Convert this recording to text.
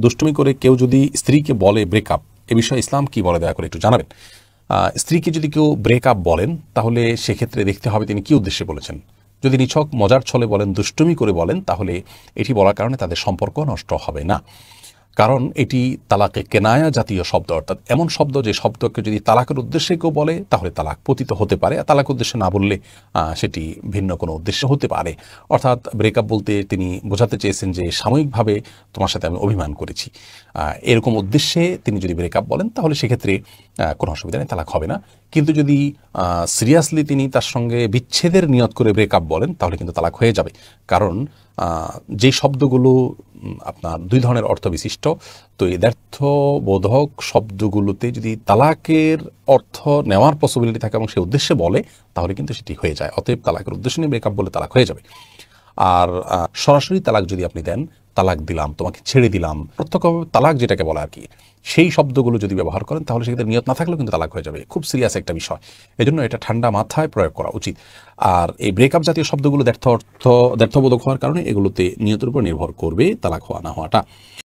দুষ্টুমি করে কেউ যদি স্ত্রীকে বলে ব্রেকআপ, এ বিষয়ে ইসলাম কি বলে দয়া করে একটু জানাবেন। স্ত্রীকে যদি কেউ ব্রেকআপ বলেন তাহলে সেক্ষেত্রে দেখতে হবে তিনি কি উদ্দেশ্যে বলেছেন। যদি নিছক মজার ছলে বলেন, দুষ্টুমি করে বলেন, তাহলে এটি বলার কারণে তাদের সম্পর্ক নষ্ট হবে না। কারণ এটি তালাকে কেনায়া জাতীয় শব্দ, অর্থাৎ এমন শব্দ যে শব্দকে যদি তালাকের উদ্দেশ্যে কেউ বলে তাহলে তালাক পতিত হতে পারে, আর তালাক উদ্দেশ্যে না বললে সেটি ভিন্ন কোনো উদ্দেশ্য হতে পারে। অর্থাৎ ব্রেকআপ বলতে তিনি বোঝাতে চেয়েছেন যে সাময়িকভাবে তোমার সাথে আমি অভিমান করেছি, এরকম উদ্দেশ্যে তিনি যদি ব্রেকআপ বলেন তাহলে সেক্ষেত্রে কোনো অসুবিধা নেই, তালাক হবে না। কিন্তু যদি সিরিয়াসলি তিনি তার সঙ্গে বিচ্ছেদের নিয়ত করে ব্রেকআপ বলেন তাহলে কিন্তু তালাক হয়ে যাবে। কারণ যে শব্দগুলো আপনার দুই ধরনের অর্থ বিশিষ্ট, তো এই দ্ব্যর্থবোধক শব্দগুলোতে যদি তালাকের অর্থ নেওয়ার পসিবিলিটি থাকে এবং সে উদ্দেশ্যে বলে তাহলে কিন্তু সেটি হয়ে যায়। অতএব তালাকের উদ্দেশ্য নিয়ে ব্রেকআপ বলে তালাক হয়ে যাবে। আর সরাসরি তালাক যদি আপনি দেন, তালাক দিলাম, তোমাকে ছেড়ে দিলাম, প্রত্যক্ষভাবে তালাক যেটাকে বলা আর কি, সেই শব্দগুলো যদি ব্যবহার করেন তাহলে সেক্ষেত্রে নিয়ত না থাকলেও কিন্তু তালাক হয়ে যাবে। খুব সিরিয়াস একটা বিষয়, এজন্য এটা ঠান্ডা মাথায় প্রয়োগ করা উচিত। আর এই ব্রেকআপ জাতীয় শব্দগুলো দ্ব্যর্থবোধক হওয়ার কারণে এগুলোতে নিয়তের উপর নির্ভর করবে তালাক হওয়া না হওয়াটা।